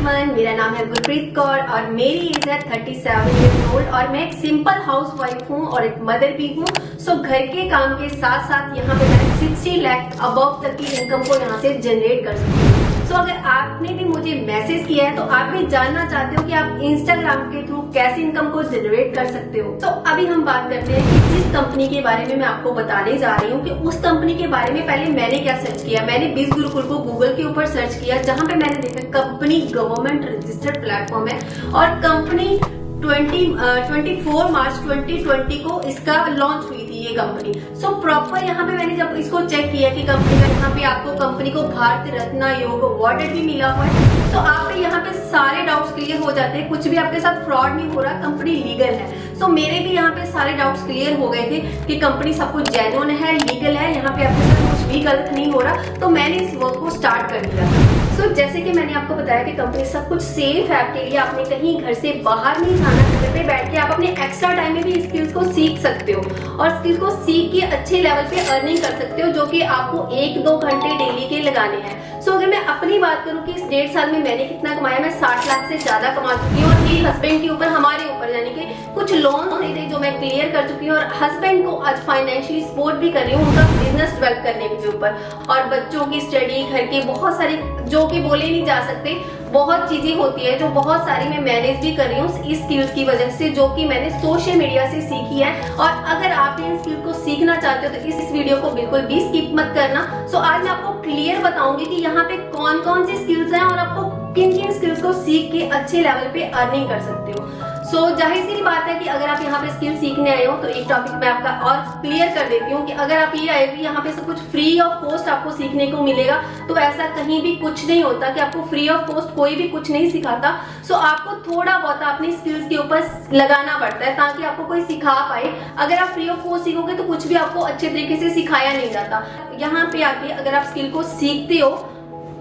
Everyone, मेरा नाम है गुरप्रीत कौर और मेरी एज है 37 ईयर्स ओल्ड और मैं एक सिंपल हाउस वाइफ हूँ और एक मदर भी हूँ। सो घर के काम के साथ साथ यहाँ पे मैं 60 लाख अबव तक की इनकम को यहाँ से जनरेट कर सकती हूँ। सो अगर आपने भी मुझे मैसेज किया है तो आप भी जानना चाहते हो कि आप इंस्टाग्राम के थ्रू कैसे इनकम को जनरेट कर सकते हो। तो अभी हम बात करते हैं कि जिस कंपनी के बारे में मैं आपको बताने जा रही हूँ कि उस कंपनी के बारे में पहले मैंने क्या सर्च किया। मैंने बीज गुरुकुल को गूगल के ऊपर सर्च किया, जहाँ पे मैंने देखा कंपनी गवर्नमेंट रजिस्टर्ड प्लेटफॉर्म है और कंपनी 24 मार्च 2020 को इसका लॉन्च हुई थी ये कंपनी। सो प्रॉपर यहाँ पे मैंने जब इसको चेक किया कि कंपनी का यहाँ पे आपको कंपनी को भारत रत्न योग अवार्ड भी मिला हुआ है। तो आप यहाँ पे सारे डाउट्स क्लियर हो जाते हैं, कुछ भी आपके साथ फ्रॉड नहीं हो रहा, कंपनी लीगल है। सो मेरे भी यहाँ पे सारे डाउट्स क्लियर हो गए थे कि कंपनी सब कुछ जेन्युइन है, लीगल है, यहाँ पे आपके साथ कुछ भी गलत नहीं हो रहा। तो मैंने इस वर्क को स्टार्ट कर दिया। सो जैसे कि मैंने आपको बताया कि कंपनी सब कुछ सेफ है आपके लिए, आपने कहीं घर से बाहर नहीं जाना, घर पे बैठ के आप अपने एक्स्ट्रा टाइम में भी स्किल्स को सीख सकते हो और स्किल को सीख के अच्छे लेवल पे अर्निंग कर सकते हो, जो कि आपको 1-2 घंटे डेली के लगाने हैं। सो अगर मैं अपनी बात करूं कि इस 1.5 साल में मैंने कितना कमाया, मैं 60 लाख से ज्यादा कमा चुकी हूँ और मेरे हस्बैंड के ऊपर, हमारे ऊपर यानी कि कुछ लोन नहीं थे जो मैं क्लियर कर चुकी हूँ और हस्बैंड को आज फाइनेंशियली सपोर्ट भी कर रही हूँ उनका बिजनेस डेवलप करने के ऊपर, और बच्चों की स्टडी, घर के बहुत सारे जो कि बोले नहीं जा सकते बहुत चीजें होती है जो बहुत सारी मैं मैनेज भी कर रही हूँ इस स्किल्स की वजह से, जो कि मैंने सोशल मीडिया से सीखी है। और अगर आप इन स्किल को सीखना चाहते हो तो इस वीडियो को बिल्कुल भी स्किप मत करना। सो आज मैं आपको क्लियर बताऊंगी कि यहाँ पे कौन कौन सी स्किल्स हैं और आपको किन किन स्किल्स को सीख के अच्छे लेवल पे अर्निंग कर सकते हो। सो जाहिर सी बात है कि अगर आप यहाँ पे स्किल सीखने आए हो तो एक टॉपिक मैं आपका और क्लियर कर देती हूँ कि अगर आप ये आए कि यहाँ पे सब कुछ फ्री ऑफ कॉस्ट आपको सीखने को मिलेगा, तो ऐसा कहीं भी कुछ नहीं होता कि आपको फ्री ऑफ कॉस्ट कोई भी कुछ नहीं सिखाता। सो आपको थोड़ा बहुत अपनी स्किल्स के ऊपर लगाना पड़ता है ताकि आपको कोई सिखा पाए। अगर आप फ्री ऑफ कॉस्ट सीखोगे तो कुछ भी आपको अच्छे तरीके से सिखाया नहीं जाता। यहाँ पे आके अगर आप स्किल को सीखते हो,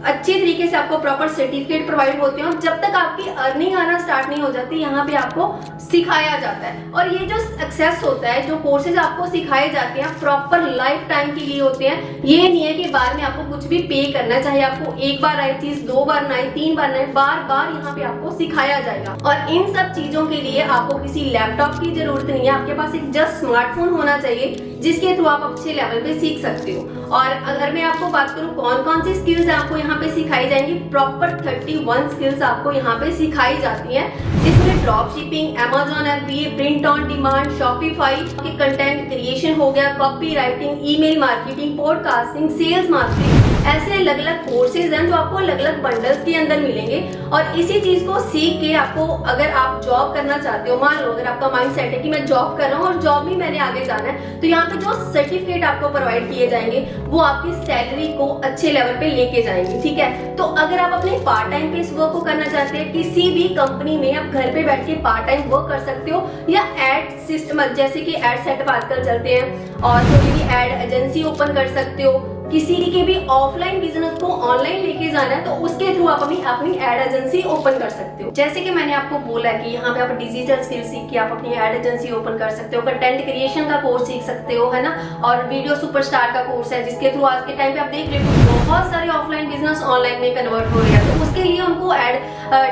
अच्छे तरीके से आपको प्रॉपर सर्टिफिकेट प्रोवाइड होते हैं और जब तक आपकी अर्निंग आना स्टार्ट नहीं हो जाती, यहाँ पे आपको सिखाया जाता है। और ये जो सक्सेस होता है, जो कोर्सेज आपको सिखाए जाते हैं प्रॉपर लाइफ टाइम के लिए होते हैं। ये नहीं है कि बाद में आपको कुछ भी पे करना है, चाहे आपको एक बार आए चीज, 2 बार ना आए, 3 बार ना आए, बार बार यहाँ पे आपको सिखाया जाएगा। और इन सब चीजों के लिए आपको किसी लैपटॉप की जरूरत नहीं है, आपके पास एक जस्ट स्मार्टफोन होना चाहिए जिसके थ्रू आप अच्छे लेवल पे सीख सकते हो। और अगर मैं आपको बात करूँ कौन कौन सी स्किल्स आपको यहाँ पे सिखाई जाएंगी, प्रॉपर 31 स्किल्स आपको यहाँ पे सिखाई जाती हैं, जिसमें drop shipping, Amazon FBA, print on demand, Shopify के कंटेंट क्रिएशन हो गया, copy writing, email marketing, podcasting, sales marketing, ऐसे अलग अलग कोर्सेज हैं जो आपको अलग अलग बंडल्स के अंदर मिलेंगे। और इसी चीज को सीख के आपको, अगर आप जॉब करना चाहते हो, मान लो अगर आपका माइंड सेट है कि मैं जॉब कर रहा हूँ और जॉब में मैंने आगे जाना है, तो यहाँ पे जो सर्टिफिकेट आपको प्रोवाइड किए जाएंगे वो आपकी सैलरी को अच्छे लेवल पे लेके जाएंगे। ठीक है, तो अगर आप अपने पार्ट टाइम पे इस वर्क को करना चाहते हैं, किसी भी कंपनी में आप घर पे बैठ के पार्ट टाइम वर्क कर सकते हो, या एड सिस्टम जैसे कि एड सेटअप आजकल चलते हैं और कोई भी एड एजेंसी ओपन कर सकते हो। किसी के भी ऑफलाइन बिजनेस को ऑनलाइन लेके जाना है तो उसके थ्रू आप अपनी एड एजेंसी ओपन कर सकते हो। जैसे कि मैंने आपको बोला कि यहाँ पे आप डिजिटल स्किल सीख के आप अपनी एड एजेंसी ओपन कर सकते हो, कंटेंट क्रिएशन का कोर्स सीख सकते हो, है ना, और वीडियो सुपरस्टार का कोर्स है जिसके थ्रू आज के टाइम पे आप देख रहे हो बहुत सारे ऑफलाइन बिजनेस ऑनलाइन में कन्वर्ट हो रहे हैं। तो उसके लिए उनको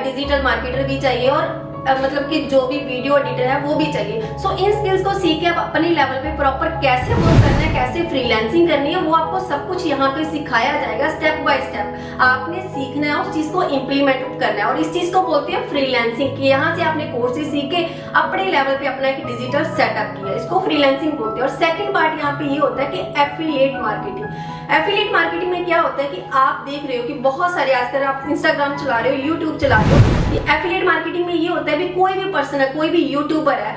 डिजिटल मार्केटर भी चाहिए और मतलब कि जो भी वीडियो एडिटर है वो भी चाहिए। सो इन स्किल्स को सीख के आप अपने लेवल पे प्रॉपर कैसे वर्क करना है, कैसे फ्रीलांसिंग करनी है, वो आपको सब कुछ यहाँ पे सिखाया जाएगा स्टेप बाय स्टेप। आपने सीखना है, उस चीज को इम्प्लीमेंट करना है और इस चीज को बोलते हैं फ्रीलांसिंग की। यहाँ से आपने कोर्सेज सीख के अपने लेवल पे अपना एक डिजिटल सेटअप किया, इसको फ्रीलांसिंग बोलते हैं। और सेकंड पार्ट यहाँ पे ये होता है कि एफिलिएट मार्केटिंग। एफिलिएट मार्केटिंग में क्या होता है कि आप देख रहे हो कि बहुत सारे, आजकल आप इंस्टाग्राम चला रहे हो, यूट्यूब चला रहे हो, एफिलिएट मार्केटिंग में ये होता है भी कोई भी पर्सन है, कोई भी यूट्यूबर है,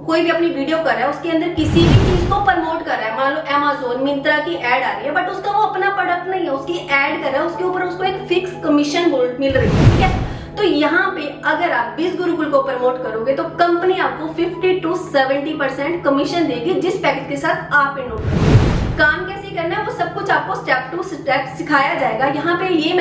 कोई भी अपनी वीडियो कर रहा है, उसके अंदर किसी भी चीज को प्रमोट कर रहा है, मान लो अमेजोन, मिंत्रा की एड आ रही है, बट उसका वो अपना प्रोडक्ट नहीं है, उसकी एड कर रहा है, उसके ऊपर उसको एक फिक्स कमीशन मिल रही है। ठीक है, तो यहाँ पे अगर आप बीज गुरुकुल को प्रमोट करोगे तो कंपनी आपको 50 to 70% कमीशन देगी जिस पैकेज के साथ आप इनरोल करोगे। काम कैसे करना है वो सब कुछ कुछ आपको स्टेप टू स्टेप सिखाया जाएगा। यहाँ पे ये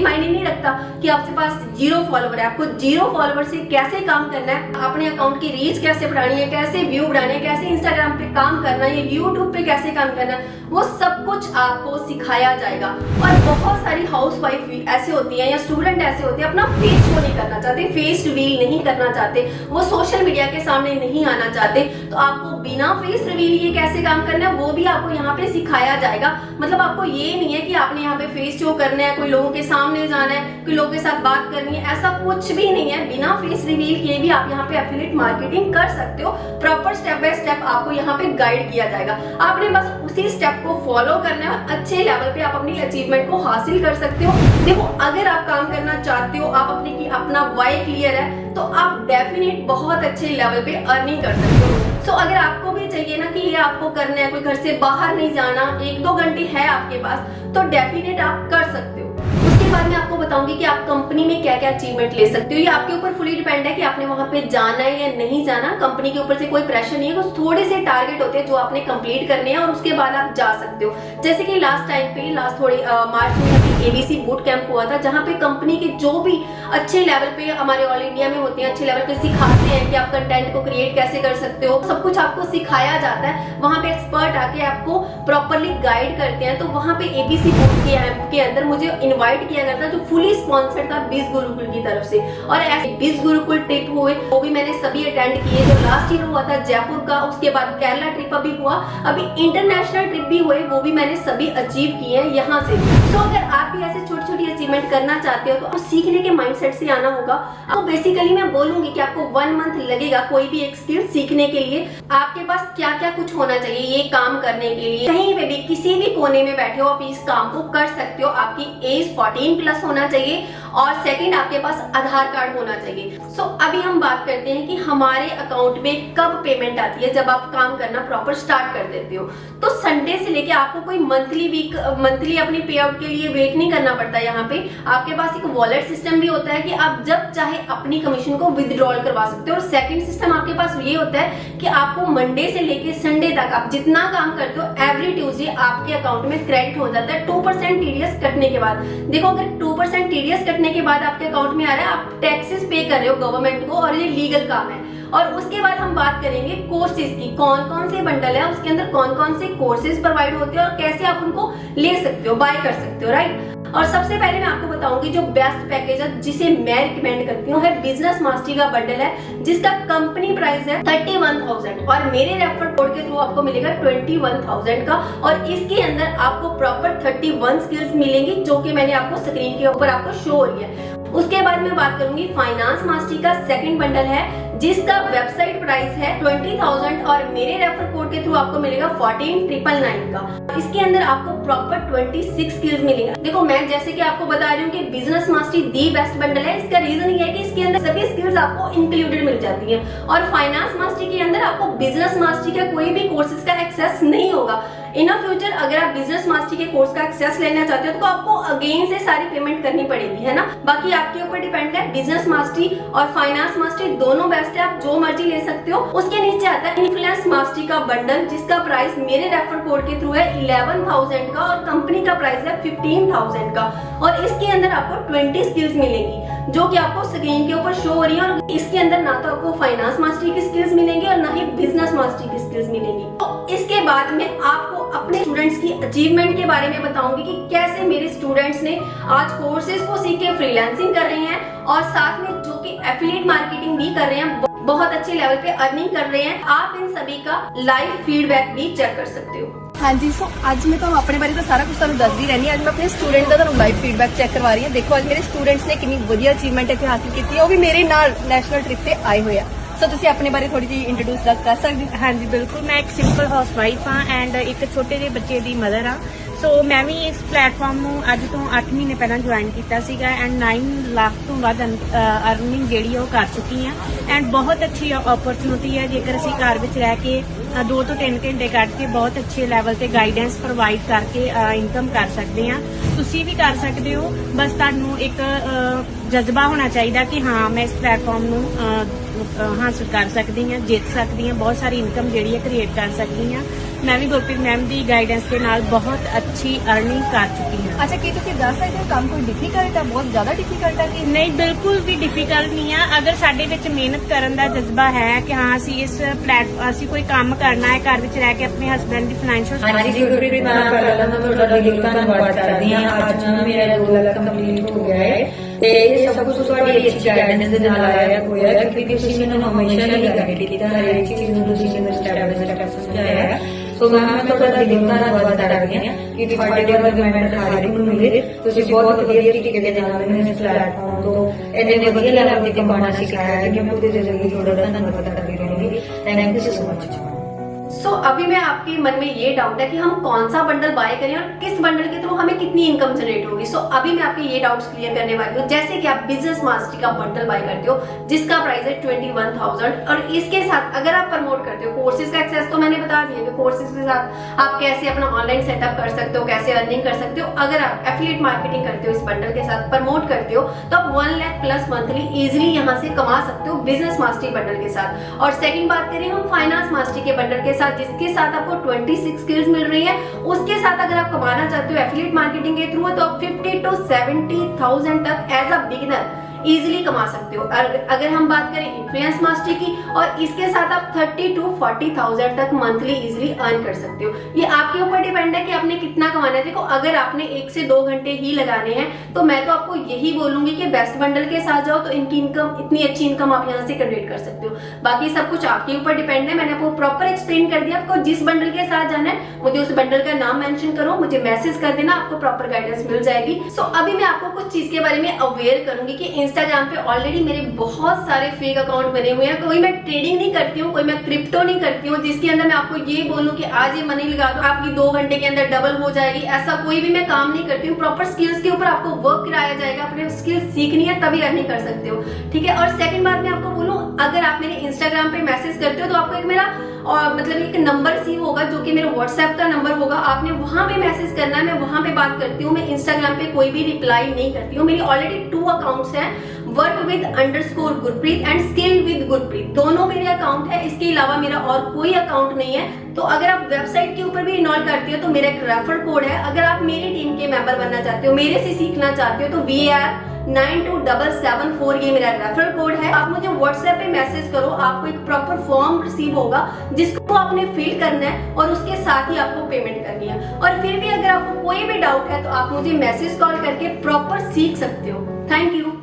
मायने नहीं रखता कि आपके पास 0 फॉलोवर है, आपको 0 फॉलोवर से कैसे काम करना है, अपने अकाउंट की रीच कैसे बढ़ानी है, कैसे व्यू बढ़ाने है, कैसे इंस्टाग्राम पे काम करना है, यूट्यूब पे कैसे काम करना है, वो सब कुछ आपको सिखाया जाएगा। और बहुत सारी हाउस वाइफ ऐसे होती है या स्टूडेंट ऐसे होते हैं, अपना फेस शो नहीं करना चाहते, फेस रिवील नहीं करना चाहते, वो सोशल मीडिया के सामने नहीं आना चाहते। तो आपको बिना फेस रिवील ये कैसे काम करना है वो भी आपको यहाँ पे सिखाया जाएगा। मतलब आपको ये नहीं है कि आपने यहाँ पे फेस शो करना है, कोई लोगों के सामने जाना है, कोई लोगों के साथ बात करनी है, ऐसा कुछ भी नहीं है। बिना फेस रिवील किए भी आप यहाँ पे एफिलिएट मार्केटिंग कर सकते हो। प्रॉपर स्टेप बाय स्टेप आपको यहाँ पे गाइड किया जाएगा, आपने बस उसी स्टेप को फॉलो करना है। अच्छे लेवल पे आप अपनी अचीवमेंट को हासिल कर सकते हो। देखो, अगर आप काम करना चाहते हो, आप अपना वाई क्लियर है, तो आप डेफिनेट बहुत अच्छे लेवल पे अर्निंग कर सकते हो। सो अगर आपको भी चाहिए ना कि ये आपको करना है, कोई घर से बाहर नहीं जाना, 1-2 घंटे है आपके पास, तो डेफिनेट आप कर सकते हो। उसके बाद मैं आपको बताऊंगी कि आप कंपनी में क्या क्या अचीवमेंट ले सकते हो। ये आपके ऊपर फुली डिपेंड है कि आपने वहां पे जाना है या नहीं जाना। कंपनी के ऊपर से कोई प्रेशर नहीं है, कुछ थोड़े से टारगेट होते हैं जो आपने कंप्लीट करने हैं और उसके बाद आप जा सकते हो। जैसे कि लास्ट टाइम पे मार्च में ABC बूट कैंप हुआ था, जहां पे कंपनी के जो भी अच्छे लेवल पे हमारे ऑल इंडिया में होते हैं, अच्छे लेवल पे सिखाते हैं कि आप कंटेंट को क्रिएट कैसे कर सकते हो, सब कुछ आपको सिखाया जाता है। वहां पे एक्सपर्ट आके आपको प्रॉपरली गाइड करते हैं। तो वहां पे ABC बूट कैंप के अंदर मुझे इन्वाइट किया गया था, जो फुली स्पॉन्सर्ड था बीस गुरुकुल की तरफ से। और ऐसे 20 गुरुकुल ट्रिप हुए, वो भी मैंने सभी अटेंड किए। जो लास्ट ईयर हुआ था जयपुर का, उसके बाद केरला ट्रिप अभी हुआ, अभी इंटरनेशनल ट्रिप भी हुए, वो भी मैंने सभी अचीव किए हैं यहाँ से। तो अगर आप भी ऐसे छोटी छोटी अचीवमेंट करना चाहते हो तो आपको सीखने के माइंडसेट से आना होगा। तो बेसिकली मैं बोलूंगी कि आपको 1 मंथ लगेगा कोई भी एक स्किल सीखने के लिए। आपके पास क्या क्या कुछ होना चाहिए ये काम करने के लिए। कहीं पे भी किसी भी कोने में बैठे हो आप इस काम को कर सकते हो। आपकी एज 14 प्लस होना चाहिए और सेकंड आपके पास आधार कार्ड होना चाहिए। सो अभी हम बात करते हैं कि हमारे अकाउंट में कब पेमेंट आती है। जब आप काम करना प्रॉपर स्टार्ट कर देते हो तो संडे से लेके आपको कोई मंथली अपनी पे आउट के लिए वेट नहीं करना पड़ता। यहाँ पे आपके पास एक वॉलेट सिस्टम भी होता है कि आप जब चाहे अपनी कमीशन को विदड्रॉल करवा सकते हो। और सेकंड सिस्टम आपके पास ये होता है कि आपको मंडे से लेके संडे तक आप जितना काम करते हो एवरी ट्यूसडे आपके अकाउंट में क्रेडिट हो जाता है 2% टीडीएस कटने के बाद। देखो, अगर 2% टीडीएस कटने के बाद आपके अकाउंट में आ रहा है, आप टैक्सेस पे कर रहे हो गवर्नमेंट को और ये लीगल काम है। और उसके बाद हम बात करेंगे कोर्सेज की, कौन कौन से बंडल है, उसके अंदर कौन कौन से कोर्सेज प्रोवाइड होते हैं और कैसे आप उनको ले सकते हो, बाय कर सकते हो, राइट। और सबसे पहले मैं आपको बताऊंगी जो बेस्ट पैकेज है जिसे मैं रिकमेंड करती हूँ है बिजनेस मास्टरी का बंडल है, जिसका कंपनी प्राइस है 31,000 और मेरे रेफर कोड के थ्रू आपको मिलेगा 21,000 का। और इसके अंदर आपको प्रॉपर 31 स्किल्स मिलेंगी जो कि मैंने आपको स्क्रीन के ऊपर आपको शो हो रही है। उसके बाद मैं बात करूंगी फाइनेंस मास्टरी का सेकंड बंडल है, जिसका वेबसाइट प्राइस है 20,000 और मेरे रेफर कोड के थ्रू आपको मिलेगा 14,999 का। इसके अंदर आपको प्रॉपर 26 स्किल्स मिलेंगे। देखो, मैं जैसे कि आपको बता रही हूँ कि business mastery the best bundle है। इसका रीजन ये है कि इसके अंदर सभी स्किल्स आपको इंक्लूडेड मिल जाती हैं। और फाइनेंस मास्टरी के अंदर आपको बिजनेस मास्टरी का कोई भी कोर्सेज का एक्सेस नहीं होगा। इन फ्यूचर अगर आप बिजनेस मास्टरी के कोर्स का एक्सेस लेना चाहते हो तो आपको अगेन से सारी पेमेंट करनी पड़ेगी, है ना। बाकी आपके ऊपर डिपेंड है। बिजनेस मास्टरी और फाइनेंस मास्टरी दोनों बेस्ट है, आप जो मर्जी ले सकते हो। उसके नीचे आता है इन्फ्लुएंस मास्टरी का बंडल, जिसका प्राइस मेरे रेफर कोड के थ्रू है 11,000 का और कंपनी का प्राइस है 15,000 का। और इसके अंदर आपको 20 स्किल्स मिलेंगी जो कि आपको स्क्रीन के ऊपर शो हो रही है। और इसके अंदर ना तो आपको फाइनेंस मास्टरी की स्किल्स मिलेंगी और ना ही बिजनेस मास्टरी की स्किल्स मिलेंगी। तो इसके बाद में आपको अपने स्टूडेंट्स की अचीवमेंट के बारे में बताऊंगी कि कैसे मेरे स्टूडेंट्स ने आज कोर्सेज को सीख के फ्रीलांसिंग कर रहे हैं और साथ में जो कि एफिलिएट मार्केटिंग भी कर रहे हैं, बहुत अच्छे लेवल पे अर्निंग कर रहे हैं। आप इन सभी का लाइव फीडबैक भी चेक कर सकते हो। हाँ जी, सो आज मैं तो अपने बारे तो सारा कुछ ਤੁਹਾਨੂੰ ਦੱਸਦੀ ਰਹਿੰਦੀ। ਅੱਜ ਮੈਂ ਆਪਣੇ ਸਟੂਡੈਂਟ ਦਾ ਤੁਹਾਨੂੰ ਲਾਈਵ ਫੀਡਬੈਕ ਚੈੱਕ ਕਰਵਾ ਰਹੀ ਹਾਂ। ਦੇਖੋ, ਅੱਜ ਮੇਰੇ ਸਟੂਡੈਂਟਸ ਨੇ ਕਿੰਨੀ ਵਧੀਆ ਅਚੀਵਮੈਂਟ ਇੱਥੇ ਹਾਸਿਲ ਕੀਤੀ ਹੈ, ਉਹ ਵੀ ਮੇਰੇ ਨਾਲ ਨੈਸ਼ਨਲ ਟ੍ਰਿਪ ਤੇ ਆਏ ਹੋਏ ਆ। ਸੋ ਤੁਸੀਂ ਆਪਣੇ ਬਾਰੇ ਥੋੜੀ ਜਿਹੀ ਇੰਟਰੋਡਿਊਸ ਕਰ ਸਕਦੇ ਹੋ? ਹਾਂਜੀ ਬਿਲਕੁਲ, ਮੈਂ ਇੱਕ ਸਿੰਪਲ ਹਾਊਸਵਾਈਫ ਹਾਂ ਐਂਡ ਇੱਕ ਛੋਟੇ ਜਿਹੇ ਬੱਚੇ ਦੀ ਮਦਰ ਹਾਂ। ਸੋ ਮੈਂ ਵੀ ਇਸ ਪਲੇਟਫਾਰਮ ਨੂੰ ਅੱਜ ਤੋਂ 8 ਮਹੀਨੇ ਪਹਿਲਾਂ ਜੁਆਇਨ ਕੀਤਾ ਸੀਗਾ ਐਂਡ 9 ਲੱਖ ਤੋਂ ਵੱਧ ਅਰਨਿੰਗ ਜਿਹੜੀ ਉਹ ਕਰ ਚੁੱਕੀ ਹਾਂ ਐਂਡ ਬਹੁਤ ਅੱਛੀ ਓਪਰਚੁਨਿਟੀ ਹੈ ਜੇਕਰ ਅਸੀਂ ਘਰ ਵਿੱਚ ਰਹਿ ਕੇ 2 ਤੋਂ 3 ਘੰਟੇ ਕੱਢ ਕੇ ਬਹੁਤ ਅੱਛੇ ਲੈਵਲ ਤੇ ਗਾਈਡੈਂਸ ਪ੍ਰੋਵਾਈਡ ਕਰਕੇ ਇਨਕਮ ਕਰ ਸਕਦੇ ਹਾਂ। ਤੁਸੀਂ ਵੀ ਕਰ ਸਕਦੇ ਹੋ, ਬਸ ਤੁਹਾਨੂੰ ਇੱਕ ਜਜ਼ਬਾ ਹੋਣਾ ਚਾਹੀਦਾ ਕਿ ਹਾਂ ਮੈਂ ਇਸ ਪਲੇਟਫਾਰਮ ਨੂੰ हासिल कर सकती हैं, जित सकती हैं, बहुत सारी इनकम ਜਿਹੜੀ ਹੈ ਕ੍ਰੀਏਟ ਕਰ ਸਕਦੀ ਹਾਂ। ਮੈਂ ਵੀ ਗੁਰਪ੍ਰੀਤ ਮੈਮ ਦੀ ਗਾਈਡੈਂਸ ਦੇ ਨਾਲ ਬਹੁਤ ਅੱਛੀ अर्निंग ਕਰ ਚੁੱਕੀ ਹਾਂ। ਅੱਛਾ, ਕੀ ਤੁਸੀਂ ਦੱਸ ਸਕਦੇ ਹੋ ਕੰਮ ਕੋਈ ਡਿਫਿਕਲਟ ਹੈ, ਬਹੁਤ ਜ਼ਿਆਦਾ ਡਿਫਿਕਲਟ ਹੈ ਕਿ ਨਹੀਂ, ਬਿਲਕੁਲ ਵੀ ਡਿਫਿਕਲਟ ਨਹੀਂ ਆ। ਅਗਰ ਸਾਡੇ ਵਿੱਚ ਮਿਹਨਤ ਕਰਨ ਦਾ ਜਜ਼ਬਾ ਹੈ ਕਿ ਹਾਂ ਅਸੀਂ ਕੋਈ ਕੰਮ ਕਰਨਾ ਹੈ, ਘਰ ਵਿੱਚ ਰਹਿ ਕੇ ਆਪਣੇ ਹਸਬੈਂਡ ਦੀ ਫਾਈਨੈਂਸ਼ੀਅਲ ਹਾਂਜੀ ਗੁਰਪ੍ਰੀਤ ਮੈਮ, ਪਹਿਲਾਂ ਤਾਂ ਮੈਂ ਤੁਹਾਡਾ ਦਿਲੋਂ ਧੰਨਵਾਦ ਕਰਦੀ ਹਾਂ। ਅੱਜ ਮੈਮ ਮੇਰਾ 2 ਲੱਖ ਕੰਪਲੀਟ ਹੋ ਗਿਆ ਹੈ ਤੇ ਇਹ ਸਭ ਕੁਝ ਤੁਹਾਡੀ ਅੱਛੀ ਗਾਈਡੈਂਸ ਦੇ ਨਾਲ ਆਇਆ ਹੋਇਆ ਹੈ, ਕਿਉਂਕਿ ਤੁਸੀਂ ਮੈਨੂੰ ਹਮੇਸ਼ਾ ਹੀ ਗਾਈਡ ਕੀਤਾ, ਹਰ ਇੱਕ ਚੀਜ਼ ਨੂੰ ਤੁਸੀਂ ਮੈਨੂੰ ਸਟੈਪ ਬਾਈ ਸਟੈਪ ਸਮਝਾਇਆ ਹੈ। ਸੋ ਮੈਂ ਤੁਹਾਡਾ ਦਿਲੋਂ ਧੰਨਵਾਦ ਕਰਦੀ ਹਾਂ ਕਿ ਤੁਹਾਡੇ ਵਰਗੇ ਮੈਂਟਰ ਹਰ ਇੱਕ ਨੂੰ ਮਿਲੇ। ਤੁਸੀਂ ਬਹੁਤ ਵਧੀਆ ਤਰੀਕੇ ਦੇ ਨਾਲ ਮੈਨੂੰ ਇਸ ਪਲੇਟਫਾर्म ਤੋਂ ਇੰਨੇ ਵਧੀਆ ਲੈਵਲ ਤੇ ਕਮਾਉਣਾ ਸਿਖਾਇਆ ਹੈ ਕਿ ਮੈਂ ਉਹਦੇ ਜ਼ਰੀਏ ਤੁਹਾਡਾ ਧੰਨਵਾਦ ਕਰਦੀ ਰਹੂੰਗੀ। Thank you so much. So अभी मैं आपके मन में ये डाउट है कि हम कौन सा बंडल बाय करें और किस बंडल के थ्रू हमें कितनी इनकम जनरेट होगी। सो अभी मैं आपके ये डाउट्स क्लियर करने वाली हूँ। जैसे कि आप बिजनेस मास्टरी का बंडल बाय करते हो जिसका प्राइस है 21,000 और इसके साथ अगर आप प्रमोट करते हो कोर्सेज का एक्सेस, तो मैंने बता दिया कि कोर्सेज के साथ आप कैसे अपना ऑनलाइन सेटअप कर सकते हो, कैसे अर्निंग कर सकते हो। अगर आप एफिलिएट मार्केटिंग करते हो, इस बंडल के साथ प्रमोट करते हो, तो आप 1 लाख प्लस मंथली इजिली यहाँ से कमा सकते हो बिजनेस मास्टरी बंडल के साथ। और सेकंड बात करें हम फाइनेंस मास्टरी के बंडल के साथ, जिसके साथ आपको 26 स्किल्स मिल रही है, उसके साथ अगर आप कमाना चाहते हो एफिलिएट मार्केटिंग के थ्रू, तो आप 50 to 70,000 तक एज अ बिगिनर इजीली कमा सकते हो। अगर हम बात करें इन्फ्लुएंस मास्टरी की, और इसके साथ आप 30 to 40,000 तक मंथली इजीली अर्न कर सकते हो। ये आपके ऊपर डिपेंड है कि आपने कितना कमाना है। देखो, अगर आपने 1 से 2 घंटे ही लगाने हैं तो मैं तो आपको यही बोलूंगी कि बेस्ट बंडल के साथ जाओ, तो इनकी इनकम, इतनी अच्छी इनकम आप यहाँ से जनरेट कर सकते हो। बाकी सब कुछ आपके ऊपर डिपेंड है। मैंने आपको प्रॉपर एक्सप्लेन कर दिया। आपको जिस बंडल के साथ जाना है, मुझे उस बंडल का नाम मेंशन करो, मुझे मैसेज कर देना, आपको प्रॉपर गाइडेंस मिल जाएगी। सो अभी मैं आपको कुछ चीज के बारे में अवेयर करूंगी कि इंस्टाग्राम पे ऑलरेडी मेरे बहुत सारे फेक अकाउंट बने हुए हैं। कोई मैं ट्रेडिंग नहीं करती हूँ, कोई मैं क्रिप्टो नहीं करती हूँ जिसके अंदर मैं आपको ये बोलूं कि आज ये मनी लगा दो, आपकी 2 घंटे के अंदर डबल हो जाएगी। ऐसा कोई भी मैं काम नहीं करती हूँ। प्रॉपर स्किल्स के ऊपर आपको वर्क कराया जाएगा। अपने स्किल्स सीखनी है तभी अर्निंग कर सकते हो, ठीक है। और सेकंड बात मैं आपको बोलूं, अगर आप मेरे इंस्टाग्राम पे मैसेज करते हो तो आपको एक मेरा और मतलब एक नंबर सी होगा जो कि मेरा व्हाट्सएप का नंबर होगा। आपने वहां पे मैसेज करना है, मैं वहां पे बात करती हूँ। मैं इंस्टाग्राम पे कोई भी रिप्लाई नहीं करती हूँ। मेरी ऑलरेडी 2 अकाउंट्स हैं, work with _ Gurpreet and skill with Gurpreet, दोनों मेरे अकाउंट है। इसके अलावा मेरा और कोई अकाउंट नहीं है। तो अगर आप वेबसाइट के ऊपर भी इन्वॉल्व करते हो तो मेरा एक रेफर कोड है। अगर आप मेरी टीम के मेंबर बनना चाहते हो, मेरे से सीखना चाहते हो, तो VAR 927774 ये मेरा रेफरल कोड है। आप मुझे व्हाट्सएप पे मैसेज करो, आपको एक प्रॉपर फॉर्म रिसीव होगा जिसको आपने फिल करना है और उसके साथ ही आपको पेमेंट करनी है। और फिर भी अगर आपको कोई भी डाउट है तो आप मुझे मैसेज कॉल करके प्रॉपर सीख सकते हो। Thank you.